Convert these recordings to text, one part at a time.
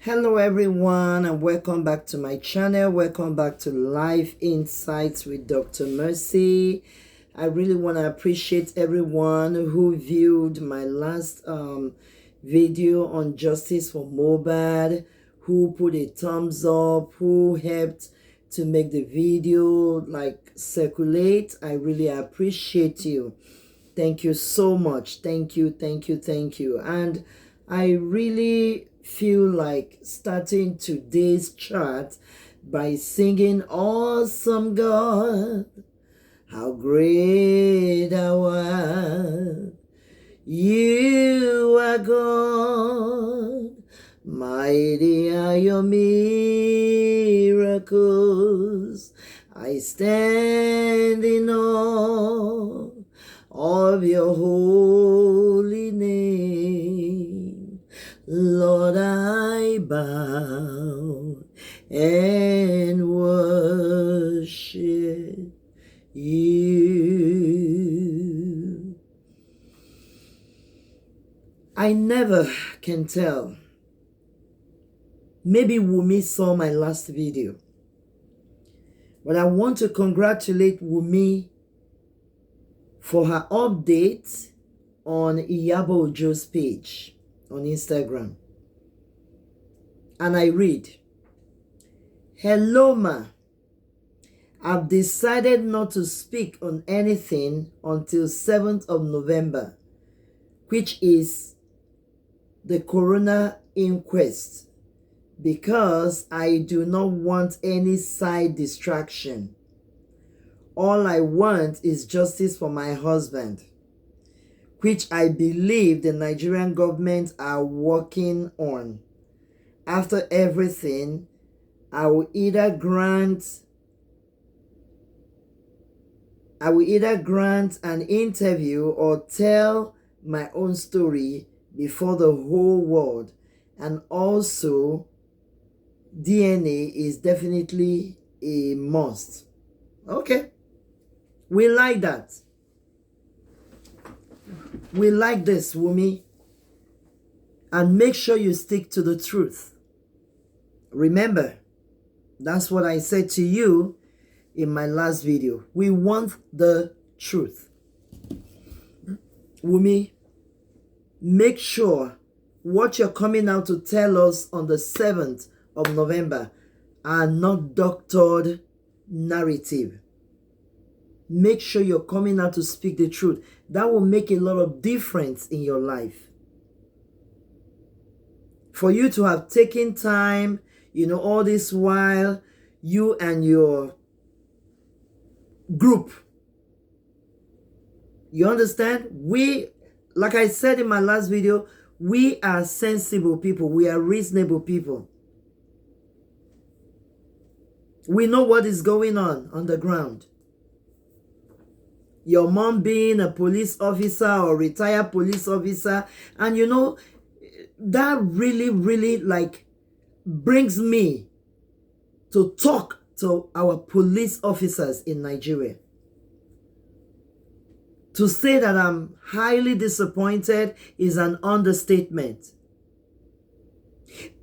Hello everyone and welcome back to my channel. Welcome back to Life Insights with Dr. Mercy. I really want to appreciate everyone who viewed my last video on justice for Mohbad, who put a thumbs up, who helped to make the video circulate. I really appreciate you. Thank you so much. Thank you. And I really feel like starting today's chat by singing Awesome God, how great thou art. You are God, mighty are your miracles. I stand in awe of your holy name. Lord, I bow and worship you. I never can tell. Maybe Wumi saw my last video, but I want to congratulate Wumi for her update on Iyabo Ojo's page on Instagram. And I read, "Hello ma, I've decided not to speak on anything until 7th of November, which is the coroner inquest, because I do not want any side distraction. All I want is justice for my husband, which I believe the Nigerian government are working on. After everything, I will either grant an interview or tell my own story before the whole world. And also, DNA is definitely a must." Okay. We like that. We like this, Wumi. And make sure you stick to the truth. Remember, that's what I said to you in my last video. We want the truth. Wumi, make sure what you're coming out to tell us on the 7th of November are not doctored narrative. Make sure you're coming out to speak the truth. That will make a lot of difference in your life. For you to have taken time, all this while, you and your group. You understand? Like I said in my last video, we are sensible people. We are reasonable people. We know what is going on the ground. Your mom being a police officer or retired police officer, and that really brings me to talk to our police officers in Nigeria. To say that I'm highly disappointed is an understatement.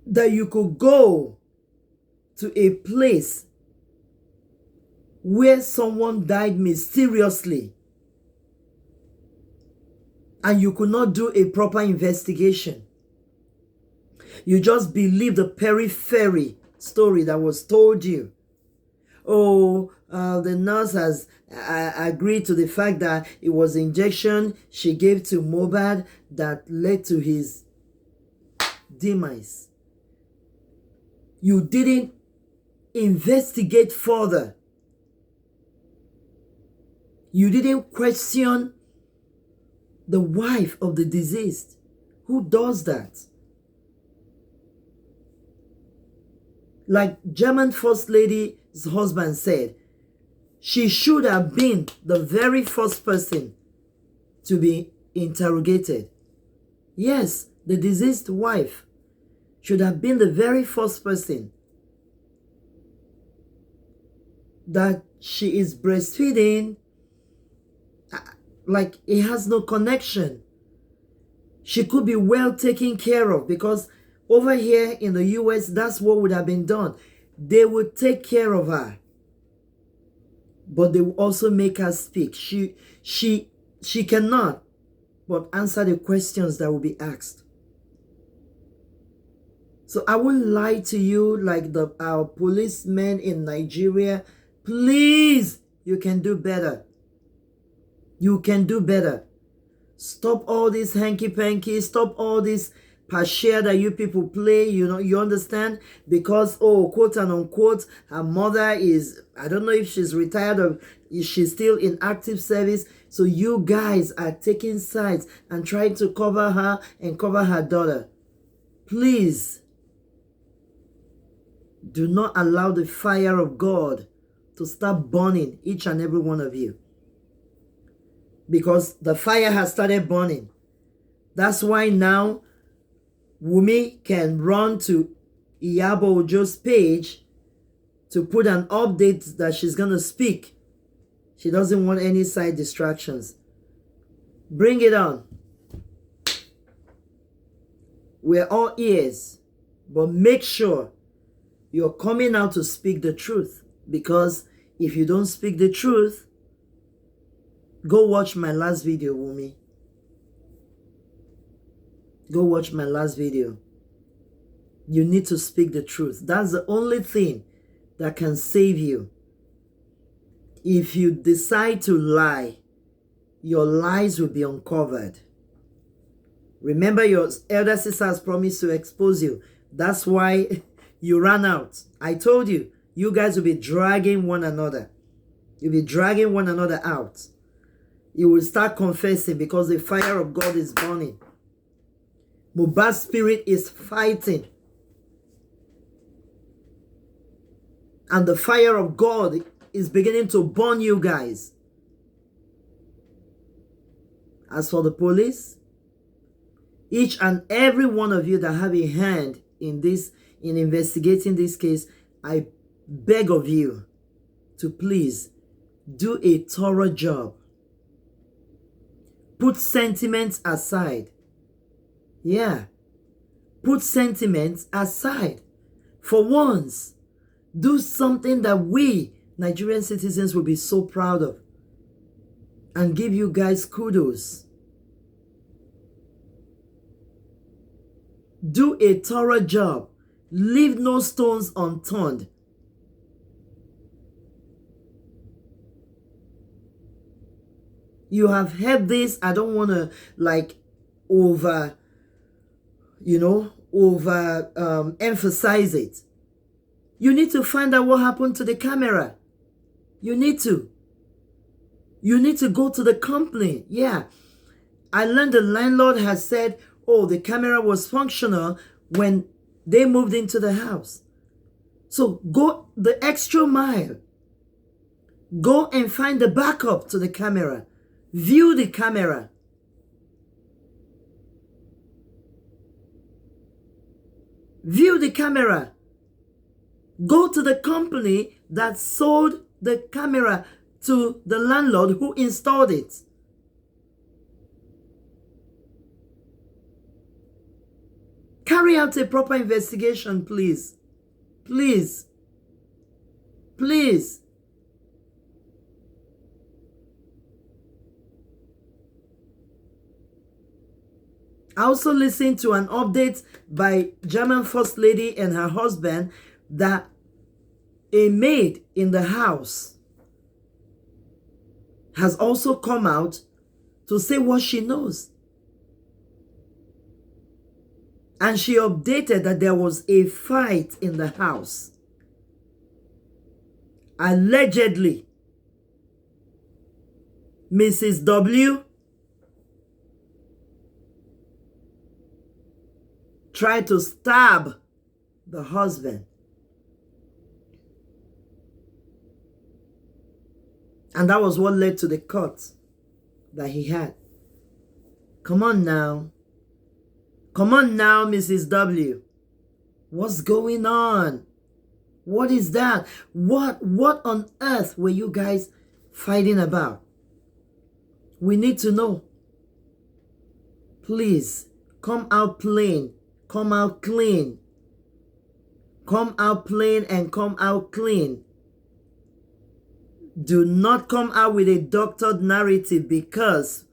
That you could go to a place where someone died mysteriously and you could not do a proper investigation. You just believe the periphery story that was told you. Oh, the nurse has agreed to the fact that it was the injection she gave to Mohbad that led to his demise. You didn't investigate further. You didn't question the wife of the deceased. Who does that? Like German First Lady's husband said, she should have been the very first person to be interrogated. Yes, the deceased wife should have been the very first person. That she is breastfeeding, like it has no connection. She could be well taken care of, because Over here in the US, that's what would have been done. They would take care of her, but they will also make her speak. She cannot but answer the questions that will be asked. So I won't lie to you like our policemen in Nigeria. Please, you can do better. You can do better. Stop all this hanky-panky. Stop all this share that you people play. You know, you understand? Because, oh, quote and unquote, her mother is, I don't know if she's retired or if she's still in active service. So you guys are taking sides and trying to cover her and cover her daughter. Please, do not allow the fire of God to start burning each and every one of you. Because the fire has started burning. That's why now Wunmi can run to Iyabo Ojo's page to put an update that she's going to speak. She doesn't want any side distractions. Bring it on. We're all ears. But make sure you're coming out to speak the truth. Because if you don't speak the truth, go watch my last video, Wunmi. Go watch my last video. You need to speak the truth. That's the only thing that can save you. If you decide to lie, your lies will be uncovered. Remember, your elder sister has promised to expose you. That's why you ran out. I told you, you guys will be dragging one another. You'll be dragging one another out. You will start confessing because the fire of God is burning. Mohbad's spirit is fighting. And the fire of God is beginning to burn you guys. As for the police, each and every one of you that have a hand in this, in investigating this case, I beg of you to please do a thorough job. Put sentiments aside. Yeah. Put sentiments aside. For once, do something that we, Nigerian citizens, will be so proud of. And give you guys kudos. Do a thorough job. Leave no stones unturned. You have heard this. I don't want to like emphasize it. You need to find out what happened to the camera. You need to. You need to go to the company. Yeah. I learned the landlord has said, oh, the camera was functional when they moved into the house. So go the extra mile. Go and find the backup to the camera. View the camera. View the camera. Go to the company that sold the camera to the landlord who installed it. Carry out a proper investigation, please. Please. Please. I also listened to an update by German First Lady and her husband that a maid in the house has also come out to say what she knows. And she updated that there was a fight in the house. Allegedly, Mrs. W tried to stab the husband. And that was what led to the cut that he had. Come on now. Come on now, Mrs. W. What's going on? What is that? What on earth were you guys fighting about? We need to know. Please, come out plain come out clean. Come out plain and come out clean. Do not come out with a doctored narrative, because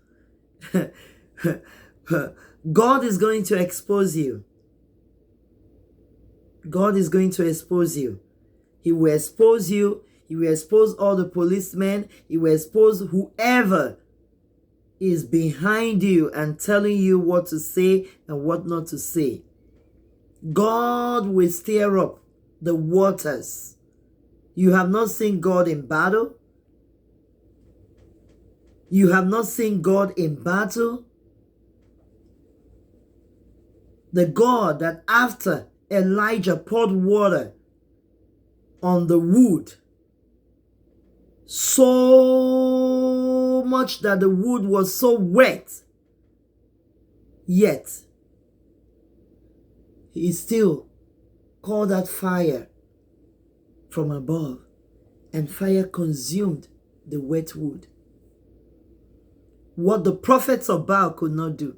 God is going to expose you. God is going to expose you. He will expose you. He will expose all the policemen. He will expose whoever is behind you and telling you what to say and what not to say. God will stir up the waters. You have not seen God in battle. You have not seen God in battle. The God that after Elijah poured water on the wood, so much that the wood was so wet, yet he still called out fire from above, and fire consumed the wet wood. What the prophets of Baal could not do.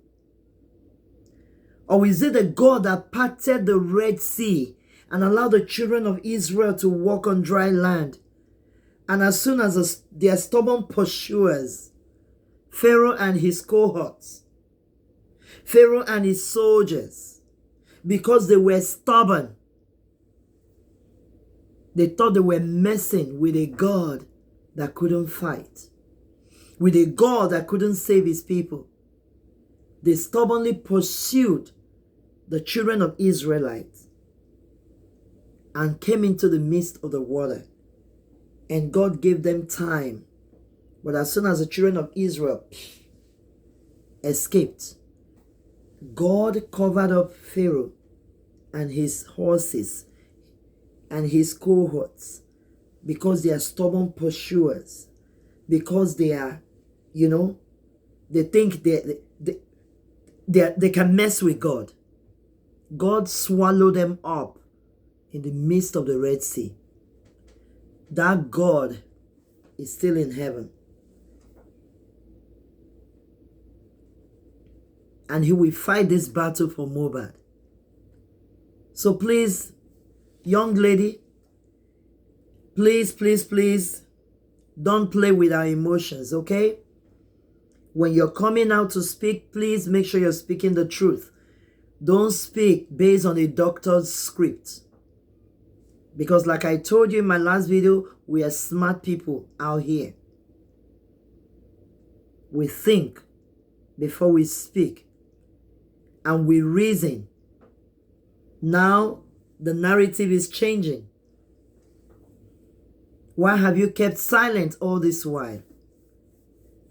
Or is it the God that parted the Red Sea and allowed the children of Israel to walk on dry land? And as soon as their stubborn pursuers, Pharaoh and his cohorts, Pharaoh and his soldiers, because they were stubborn, they thought they were messing with a God that couldn't fight, with a God that couldn't save his people. They stubbornly pursued the children of Israelites and came into the midst of the water. And God gave them time. But as soon as the children of Israel escaped, God covered up Pharaoh and his horses and his cohorts, because they are stubborn pursuers, because they are, they think they can mess with God. God swallowed them up in the midst of the Red Sea. That God is still in heaven. And he will fight this battle for Mohbad. So please, young lady, please, don't play with our emotions, okay? When you're coming out to speak, please make sure you're speaking the truth. Don't speak based on a doctor's script. Because like I told you in my last video, we are smart people out here. We think before we speak. And we reason. Now the narrative is changing. Why have you kept silent all this while?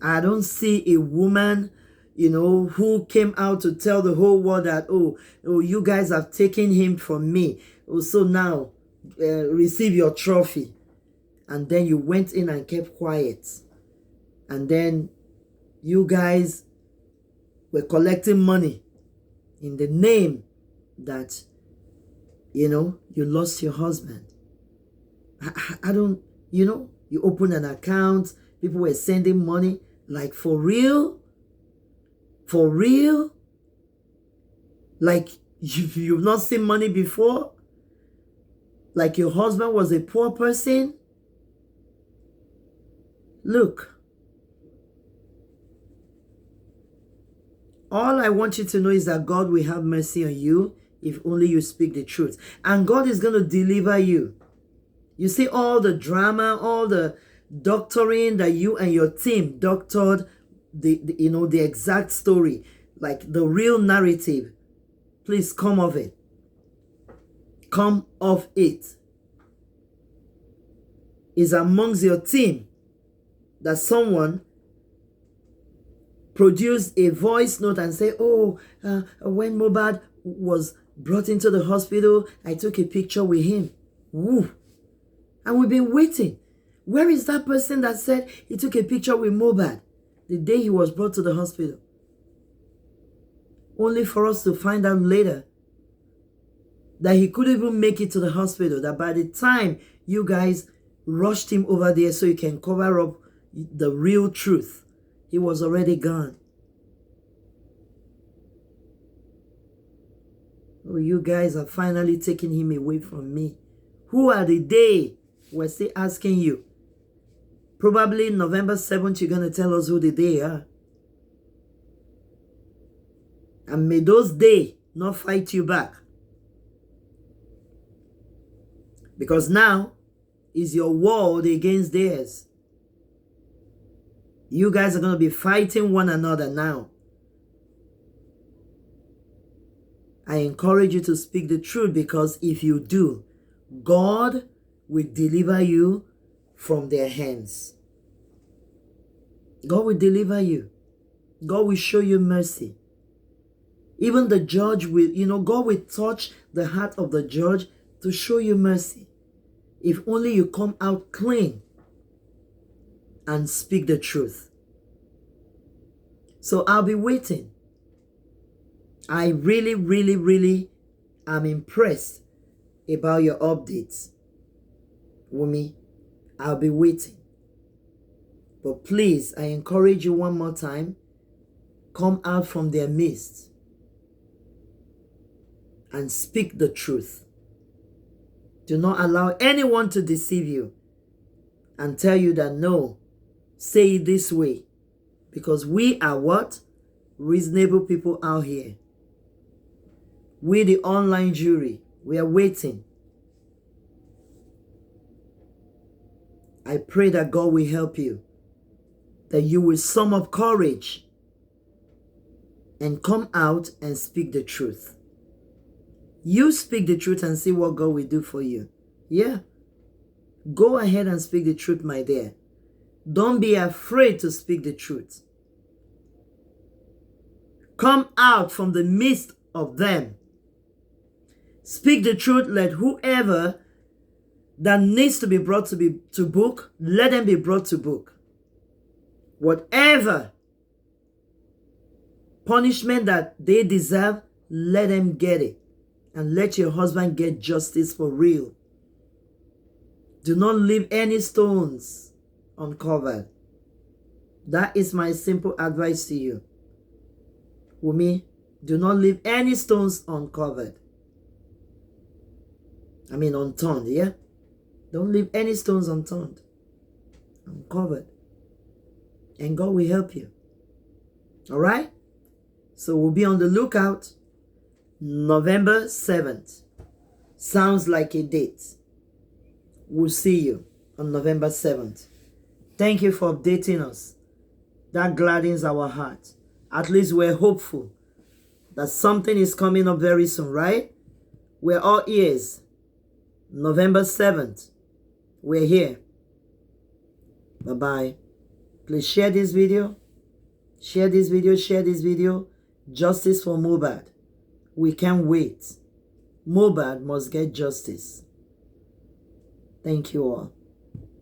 I don't see a woman, who came out to tell the whole world that, oh, you guys have taken him from me. Oh, so now receive your trophy. And then you went in and kept quiet. And then you guys were collecting money in the name that, you lost your husband. I don't, you opened an account, people were sending money, like for real? For real? Like you've not seen money before? Like your husband was a poor person? Look, all I want you to know is that God will have mercy on you if only you speak the truth. And God is going to deliver you. You see all the drama, all the doctoring that you and your team doctored, the exact story, like the real narrative. Please come off it. Come off it. It's amongst your team that someone produced a voice note and say, when Mohbad was brought into the hospital, I took a picture with him. Woo. And we've been waiting. Where is that person that said he took a picture with Mohbad the day he was brought to the hospital? Only for us to find out later that he couldn't even make it to the hospital. That by the time you guys rushed him over there so you can cover up the real truth, he was already gone. Oh, you guys are finally taking him away from me. Who are the they? We're still asking you. Probably November 7th, you're going to tell us who the they are. And may those they not fight you back. Because now is your world against theirs. You guys are going to be fighting one another now. I encourage you to speak the truth, because if you do, God will deliver you from their hands. God will deliver you. God will show you mercy. Even the judge will, God will touch the heart of the judge to show you mercy. If only you come out clean and speak the truth. So I'll be waiting. I really, really, really am impressed about your updates. Wumi, I'll be waiting. But please, I encourage you one more time, come out from their midst and speak the truth. Do not allow anyone to deceive you and tell you that no, say it this way. Because we are what? Reasonable people out here. We, the online jury, we are waiting. I pray that God will help you, that you will sum up courage and come out and speak the truth. You speak the truth and see what God will do for you. Yeah. Go ahead and speak the truth, my dear. Don't be afraid to speak the truth. Come out from the midst of them. Speak the truth. Let whoever that needs to be brought to book, let them be brought to book. Whatever punishment that they deserve, let them get it. And let your husband get justice for real. Do not leave any stones uncovered. That is my simple advice to you. Wumi, do not leave any stones uncovered. I mean unturned, yeah? Don't leave any stones unturned. Uncovered. And God will help you. Alright? So we'll be on the lookout. November 7th. Sounds like a date. We'll see you on November 7th. Thank you for updating us. That gladdens our heart. At least we're hopeful that something is coming up very soon, right? We're all ears. November 7th. We're here. Bye-bye. Please share this video. Share this video. Share this video. Justice for Mohbad. We can't wait. Mohbad must get justice. Thank you all.